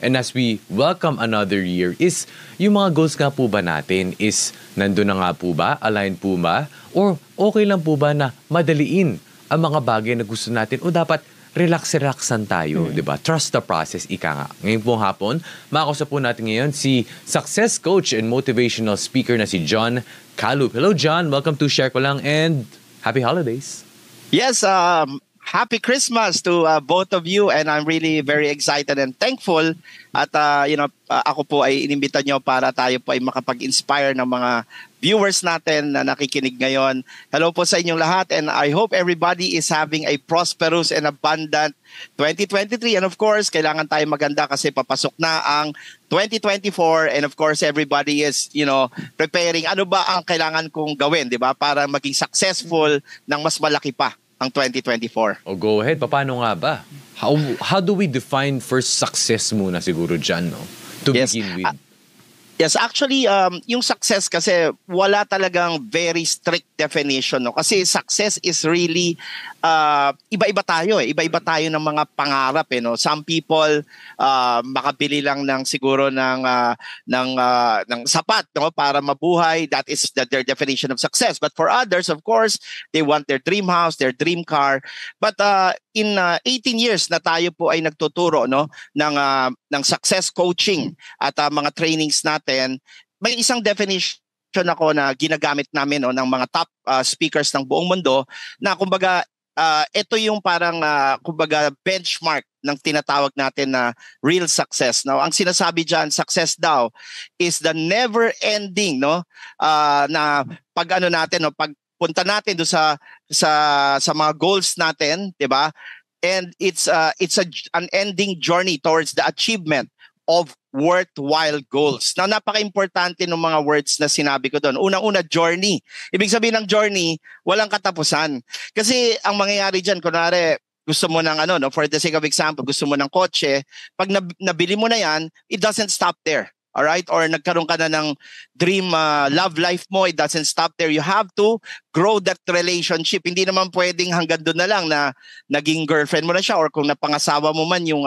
And as we welcome another year is, yung mga goals nga po ba natin is nandun na nga po ba? Align po ba? Or okay lang po ba na madaliin ang mga bagay na gusto natin o dapat relax-relaxan tayo, di ba? Trust the process, ika nga. Ngayon pong hapon, makakusap po natin ngayon si success coach and motivational speaker na si John Kalup. Hello, John. Welcome to Share Ko Lang and happy holidays. Yes, happy Christmas to both of you, and I'm really very excited and thankful at ako po ay inimbita nyo para tayo po ay makapag-inspire ng mga viewers natin na nakikinig ngayon. Hello po sa inyong lahat, and I hope everybody is having a prosperous and abundant 2023. And of course, kailangan tayo maganda kasi papasok na ang 2024, and of course everybody is preparing ano ba ang kailangan kong gawin, di ba, para maging successful ng mas malaki pa ang 2024. Oh, go ahead. Paano nga ba? How do we define first success muna siguro dyan, no? To begin with. Yes, actually, yung success kasi wala talagang very strict definition, no? Kasi success is really iba-iba tayo eh. Iba-iba tayo ng mga pangarap eh, no? Some people makabili lang ng siguro ng sapat, no, para mabuhay. That is their definition of success. But for others, of course, they want their dream house, their dream car. But in 18 years na tayo po ay nagtuturo, no, ng success coaching at mga trainings natin, may isang definition ako na ginagamit namin, no, ng mga top speakers ng buong mundo na kumbaga ito yung parang kumbaga benchmark ng tinatawag natin na real success. Now, ang sinasabi diyan, success daw is the never ending, no, na pag natin, no, pagpunta natin do sa mga goals natin, 'di ba? And it's an ending journey towards the achievement of worthwhile goals. Now, napaka-importante ng mga words na sinabi ko doon. Unang-una, journey. Ibig sabihin ng journey, walang katapusan. Kasi ang mangyayari dyan, kunwari, gusto mo ng for the sake of example, gusto mo ng kotse, pag nabili mo na yan, it doesn't stop there. Alright? Or nagkaroon ka na ng dream love life mo, it doesn't stop there. You have to grow that relationship. Hindi naman pwedeng hanggang doon na lang na naging girlfriend mo na siya, or kung napangasawa mo man yung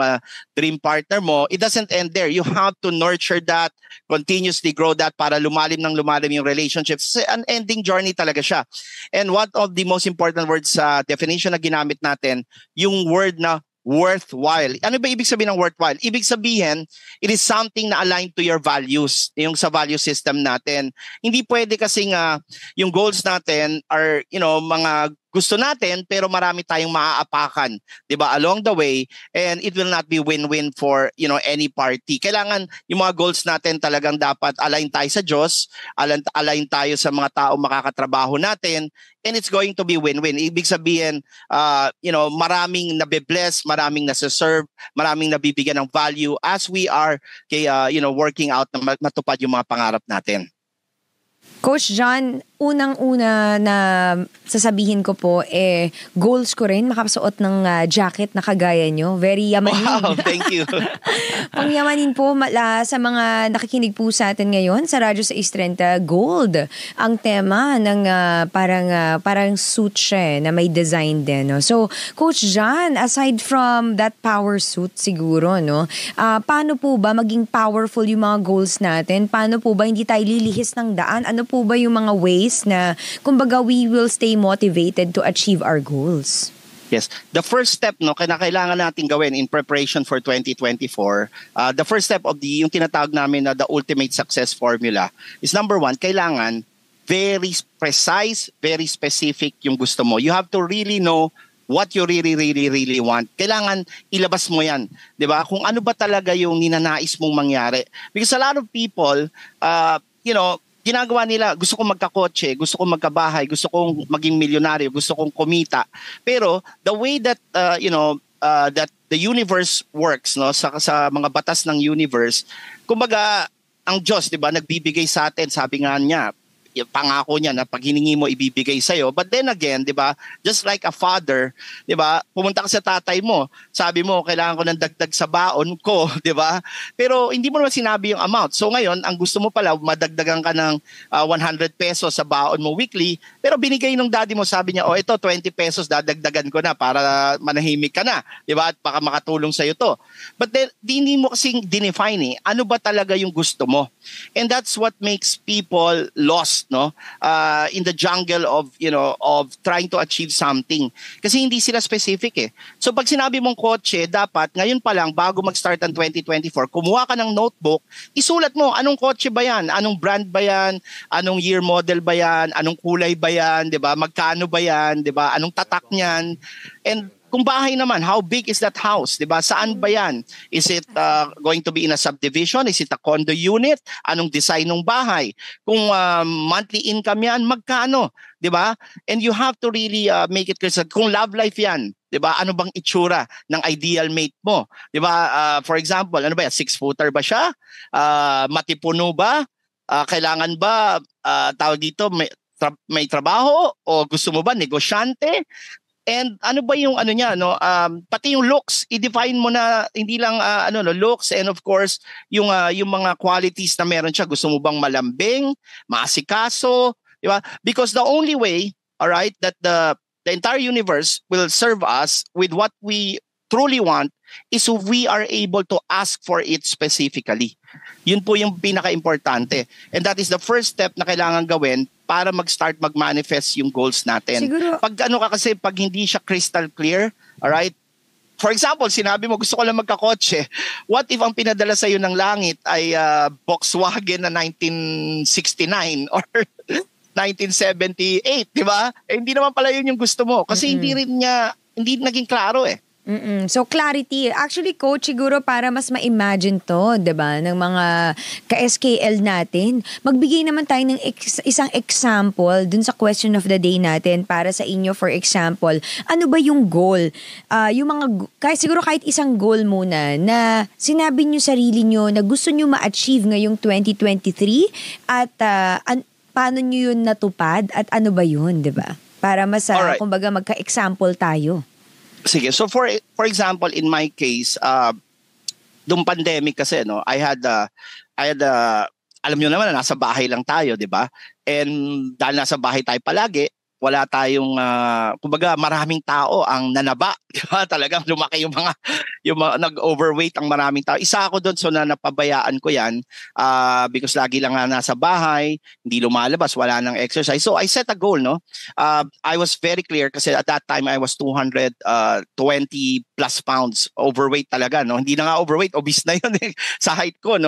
dream partner mo, it doesn't end there. You have to nurture that, continuously grow that para lumalim yung relationship. So, an ending journey talaga siya. And one of the most important words sa definition na ginamit natin, yung word na worthwhile. Ano ba ibig sabihin ng worthwhile? Ibig sabihin, it is something na aligned to your values, yung sa value system natin. Hindi pwede kasi yung goals natin are, mga gusto natin pero marami tayong maaapakan, 'di ba, along the way, and it will not be win-win for any party. Kailangan yung mga goals natin talagang dapat align tayo sa Diyos, align tayo sa mga tao makakatrabaho natin, and it's going to be win-win. Ibig sabihin, maraming nabe-bless, maraming nasa-serve, maraming nabibigyan ng value as we are working out na matupad yung mga pangarap natin. Coach John, unang-una na sasabihin ko po, goals ko rin makapasuot ng jacket na kagaya nyo. Very yamanin. Wow, thank you. Pangyamanin po sa mga nakikinig po sa atin ngayon sa Radyo sa Istrenta, gold ang tema ng parang suit siya na may design din. No? So, Coach John, aside from that power suit siguro, no, paano po ba maging powerful yung mga goals natin? Paano po ba hindi tayo lilihis ng daan? Ano po ba yung mga ways na kumbaga we will stay motivated to achieve our goals? Yes. The first step, no, kailangan natin gawin in preparation for 2024, the first step of yung tinatawag namin na the ultimate success formula is number one, kailangan very precise, very specific yung gusto mo. You have to really know what you really, really, really want. Kailangan ilabas mo yan. 'Di ba? Kung ano ba talaga yung ninanais mong mangyari. Because a lot of people, ginagawa nila, gusto kong magkakotse, gusto kong magkabahay, gusto kong maging milyonaryo, gusto kong kumita. Pero the way that that the universe works, no, sa mga batas ng universe, kumbaga ang Diyos, 'di ba, nagbibigay sa atin, sabi nga niya, yung pangako niya na pag hiningi mo ibibigay sa'yo. But then again, di ba, just like a father, di ba, pumunta ka sa tatay mo, sabi mo, kailangan ko ng dagdag sa baon ko, di ba? Pero hindi mo naman sinabi yung amount. So ngayon, ang gusto mo pala, madagdagan ka ng 100 pesos sa baon mo weekly, pero binigay nung daddy mo, sabi niya, ito 20 pesos, dadagdagan ko na para manahimik ka na, di ba? At baka makatulong sa'yo to. But then, hindi mo kasing dinefine ano ba talaga yung gusto mo? And that's what makes people lost, no, in the jungle of of trying to achieve something, kasi hindi sila specific So pag sinabi mong kotse, dapat ngayon pa lang bago mag-start ang 2024, kumuha ka ng notebook, isulat mo anong kotse ba yan, anong brand ba yan, anong year model ba yan, anong kulay ba yan, 'di ba, magkano ba yan, 'di ba, anong tatak niyan, and kung bahay naman, how big is that house? Diba? Saan ba yan? Is it going to be in a subdivision? Is it a condo unit? Anong design ng bahay? Kung monthly income yan, magkano? Diba? And you have to really make it clear. Kung love life yan, diba? Ano bang itsura ng ideal mate mo? Diba? For example, ano ba yan? 6-footer ba siya? Matipuno ba? Kailangan ba, tawag dito, may trabaho? O gusto mo ba negosyante? And ano ba yung niya, pati yung looks, i-define mo na hindi lang looks, and of course yung mga qualities na meron siya. Gusto mo bang malambing, maasikaso, di ba? Because the only way, all right, that the entire universe will serve us with what we truly want is if we are able to ask for it specifically. Yun po yung pinaka-importante. And that is the first step na kailangan gawin para mag-start mag-manifest yung goals natin. Siguro, pag hindi siya crystal clear, alright? For example, sinabi mo, gusto ko lang magkakotse. What if ang pinadala sa'yo ng langit ay Volkswagen na 1969 or 1978, di ba? Hindi naman pala yun yung gusto mo. Kasi hindi naging klaro So clarity. Actually, coach, siguro para mas ma-imagine to, 'di ba, ng mga ka-SKL natin. Magbigay naman tayo ng isang example dun sa question of the day natin para sa inyo. For example, ano ba yung goal? Siguro kahit isang goal muna na sinabi nyo sarili nyo na gusto nyo ma-achieve ngayong 2023 at paano nyo yun natupad at ano ba yun, 'di ba? Para mas kumbaga magka-example tayo. Sige. So for example, in my case, nung pandemic kasi, I had alam niyo naman na nasa bahay lang tayo, 'di ba? And dahil nasa bahay tayo palagi, wala tayong kumbaga maraming tao ang nanaba, 'di ba? Talagang lumaki yung mga nag-overweight ang maraming tao. Isa ako doon, so napabayaan ko 'yan because lagi lang nasa bahay, hindi lumalabas, wala nang exercise. So I set a goal, I was very clear kasi at that time I was 220 plus pounds overweight talaga, Hindi na nga overweight, obese na 'yun sa height ko,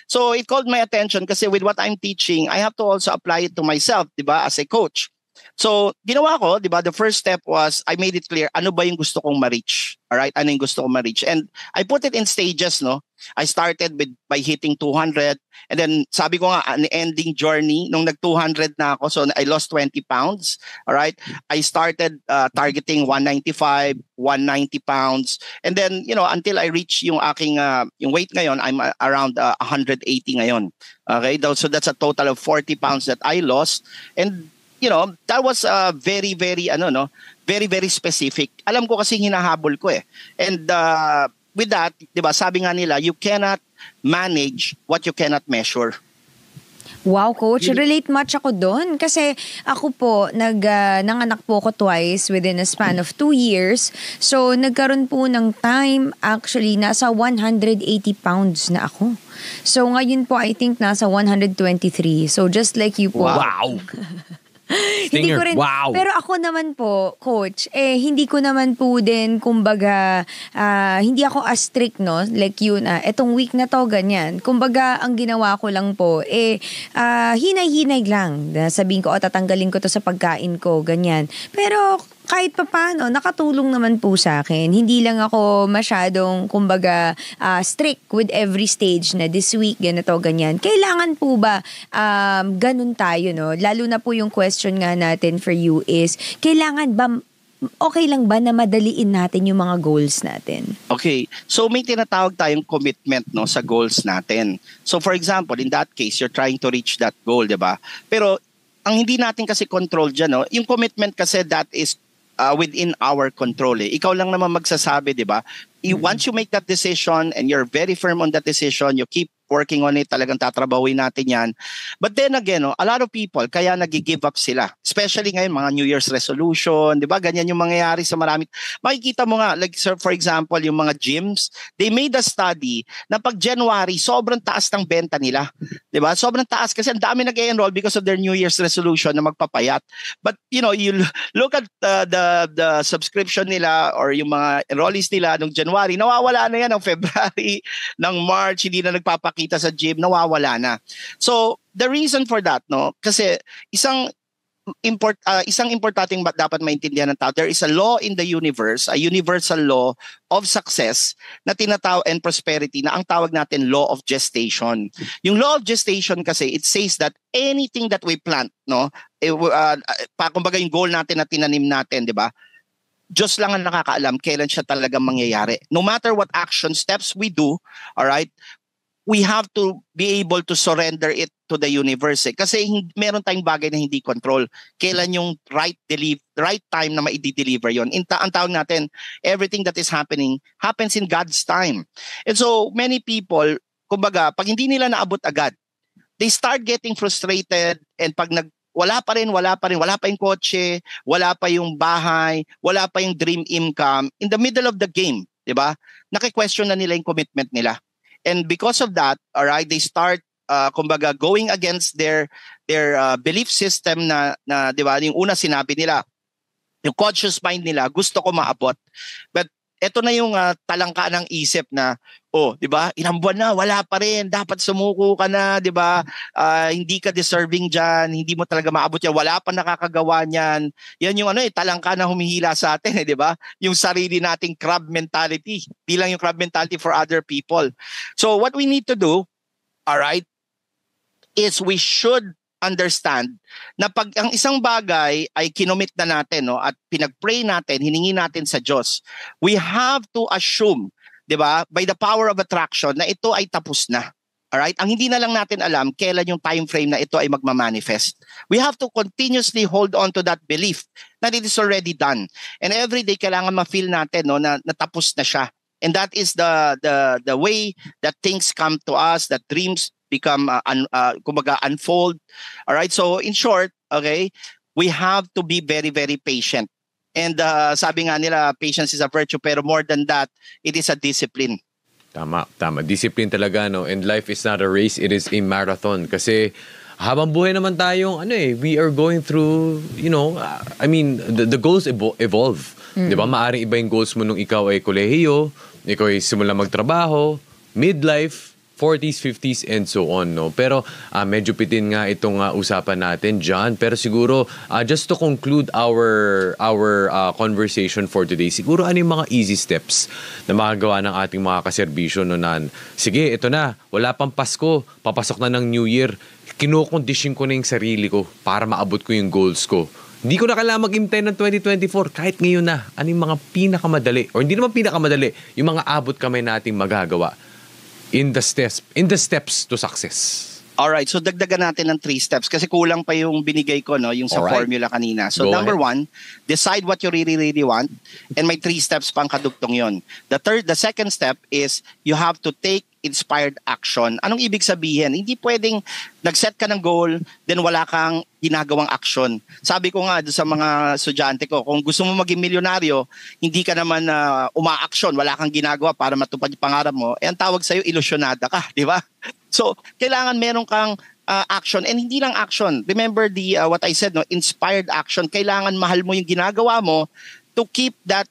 So it called my attention kasi with what I'm teaching, I have to also apply it to myself, 'di ba, as a coach. So, ginawa ko, 'di ba? The first step was I made it clear ano ba yung gusto kong ma-reach. All right? Ano yung gusto kong ma-reach? And I put it in stages, I started by hitting 200, and then sabi ko nga an ending journey nung nag-200 na ako, so I lost 20 pounds. All right? I started targeting 195, 190 pounds, and then until I reach yung aking yung weight ngayon, I'm around 180 ngayon. Okay? So that's a total of 40 pounds that I lost, and that was very, very, very, very specific. Alam ko kasi hinahabol ko And with that, di ba, sabi nga nila, you cannot manage what you cannot measure. Wow, coach. Relate much ako doon. Kasi ako po, nanganak po ako twice within a span of 2 years. So, nagkaroon po ng time, actually, nasa 180 pounds na ako. So, ngayon po, I think nasa 123. So, just like you po. Wow! Hindi ko rin, wow. Pero ako naman po, coach, hindi ko naman po din, kumbaga, hindi ako as strict, like yun, etong week na to, ganyan. Kumbaga, ang ginawa ko lang po, hinay-hinay lang. Sabihin ko, tatanggalin ko to sa pagkain ko, ganyan. Pero, kahit papaano, nakatulong naman po sa akin. Hindi lang ako masyadong, kumbaga, strict with every stage na this week, ganito, ganyan. Kailangan po ba ganun tayo, Lalo na po yung question nga natin for you is, kailangan ba, okay lang ba na madaliin natin yung mga goals natin? Okay. So may tinatawag tayong commitment sa goals natin. So for example, in that case, you're trying to reach that goal, 'di ba? Pero ang hindi natin kasi control dyan, no? Yung commitment kasi that is within our control. Ikaw lang naman magsasabi, di ba? Once you make that decision and you're very firm on that decision, you keep working on it, talagang tatrabawin natin yan. But then again, a lot of people, kaya nag-give up sila. Especially ngayon, mga New Year's resolution, di ba? Ganyan yung mangyayari sa marami. Makikita mo nga, like for example, yung mga gyms, they made a study na pag January, sobrang taas ng benta nila. Di ba? Sobrang taas kasi ang dami nag-enroll because of their New Year's resolution na magpapayat. But, you look at the subscription nila or yung mga enrollees nila nung January, nawawala na yan ng February, ng March, hindi na nagpapakita sa gym, nawawala na. So, the reason for that, no, kasi isang importanteng dapat maintindihan ng tao, there is a law in the universe, a universal law of success na tinatawag and prosperity na ang tawag natin law of gestation. Yung law of gestation kasi, it says that anything that we plant, no, kumbaga yung goal natin na tinanim natin, di ba? Diyos lang ang nakakaalam kailan siya talagang mangyayari. No matter what action steps we do, all right, we have to be able to surrender it to the universe. Kasi meron tayong bagay na hindi control. Kailan yung right time na ma-deliver yon. Ang tawag natin, everything that is happening happens in God's time. And so many people, kumbaga, pag hindi nila naabot agad, they start getting frustrated and pag wala pa yung kotse, wala pa yung bahay, wala pa yung dream income, in the middle of the game, di ba? Naki-question na nila yung commitment nila. And because of that, all right, they start kumbaga going against their belief system na 'di ba, yung una sinabi nila, yung conscious mind nila, gusto ko maabot. But eto na yung talangka ng isip na, 'di ba? Ilang buwan na, wala pa rin, dapat sumuko ka na, 'di ba? Hindi ka deserving diyan, hindi mo talaga maabot yan, wala pa nakakagawa niyan. Yan yung talangka na humihila sa atin, 'di ba? Yung sarili nating crab mentality, di lang yung crab mentality for other people. So what we need to do, all right, is we should understand na pag ang isang bagay ay kinomit na natin, no, at pinag-pray natin, hiningi natin sa Diyos, we have to assume, 'di ba, by the power of attraction na ito ay tapos na. Alright? Ang hindi na lang natin alam kailan yung time frame na ito ay magma-manifest. We have to continuously hold on to that belief that it is already done. And every day kailangan ma-feel natin, no, na natapos na siya. And that is the way that things come to us, that dreams become kumbaga unfold. All right, so in short, okay, we have to be very, very patient. And sabi nga nila, patience is a virtue, pero more than that, it is a discipline. Tama. Discipline talaga, no? And life is not a race, it is a marathon. Kasi habang buhay naman tayong, we are going through, the goals evolve. Diba? Maaring iba yung goals mo nung ikaw ay kolehiyo, ikaw ay simula magtrabaho, midlife, 40s, 50s, and so on, no? Pero medyo pitin nga itong usapan natin, John. Pero siguro, just to conclude our conversation for today, siguro ano yung mga easy steps na makagawa ng ating mga kaserbisyo, no, na, sige, ito na, wala pang Pasko, papasok na ng New Year, kinukondisyon ko na yung sarili ko para maabot ko yung goals ko. Hindi ko na kailangan mag-imtay ng 2024, kahit ngayon na. Ano yung mga pinakamadali, or hindi naman pinakamadali, yung mga abot kamay nating magagawa in the steps to success. Alright, so dagdagan natin ng 3 steps kasi kulang pa yung binigay ko, no, yung sa formula kanina. So number 1, decide what you really, really want, and may 3 steps pang kadugtong yon. The second step is you have to take inspired action. Anong ibig sabihin? Hindi pwedeng nag-set ka ng goal, then wala kang ginagawang action. Sabi ko nga sa mga estudyante ko, kung gusto mo maging milyonaryo, hindi ka naman uma-action, wala kang ginagawa para matupad yung pangarap mo, ang tawag sa'yo, ilusyonada ka, di ba? So, kailangan meron kang action, and hindi lang action. Remember what I said, no, inspired action. Kailangan mahal mo yung ginagawa mo to keep that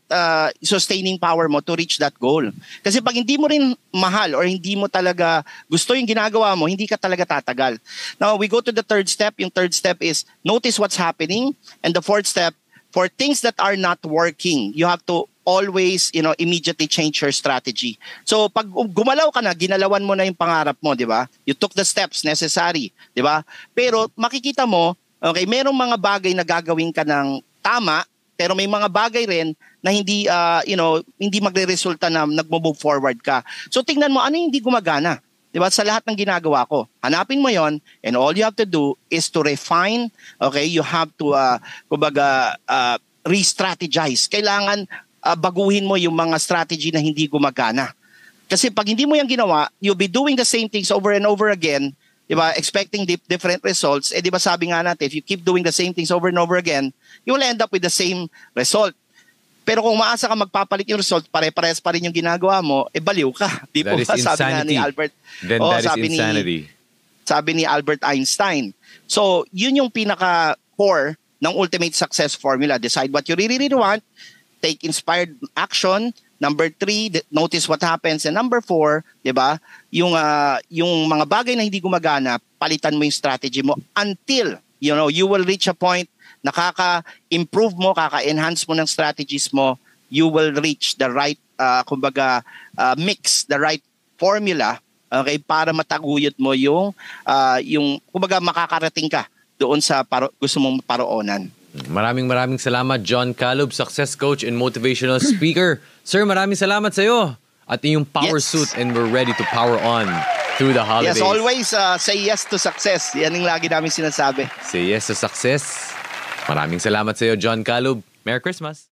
sustaining power mo to reach that goal. Kasi pag hindi mo rin mahal or hindi mo talaga gusto yung ginagawa mo, hindi ka talaga tatagal. Now, we go to the third step. Yung third step is notice what's happening. And the fourth step, for things that are not working, you have to always, immediately change your strategy. So, pag gumalaw ka na, ginalawan mo na yung pangarap mo, di ba? You took the steps necessary, di ba? Pero makikita mo, okay, merong mga bagay na gagawin ka ng tama, pero may mga bagay rin na hindi hindi magre-resulta na nagmo-move forward ka. So tingnan mo ano yung hindi gumagana. 'Di ba? Sa lahat ng ginagawa ko. Hanapin mo 'yon, and all you have to do is to refine, okay? You have to re-strategize. Kailangan baguhin mo yung mga strategy na hindi gumagana. Kasi pag hindi mo yan ginawa, you'll be doing the same things over and over again, di ba? Expecting different results. Di ba sabi nga natin, if you keep doing the same things over and over again, you will end up with the same result. Pero kung maasa ka magpapalit yung result, pare-pares pa rin yung ginagawa mo, baliw ka. Di That po is ba? Sabi nga ni insanity. Albert. Then that is insanity. Sabi ni Albert Einstein. So, yun yung pinaka-core ng ultimate success formula. Decide what you really, really want. Take inspired action. Number 3, notice what happens. And number 4, di ba, yung mga bagay na hindi gumagana, palitan mo yung strategy mo until, you will reach a point na kaka-improve mo, kaka-enhance mo ng strategies mo, you will reach the right, mix, the right formula, okay, para mataguyod mo yung makakarating ka doon sa gusto mong paroonan. Maraming salamat, John Calub, success coach and motivational speaker. Sir, maraming salamat sa iyo at iyong power suit, and we're ready to power on through the holidays. Yes, always say yes to success. Yan ang lagi namin sinasabi. Say yes to success. Maraming salamat sa iyo, John Calub. Merry Christmas.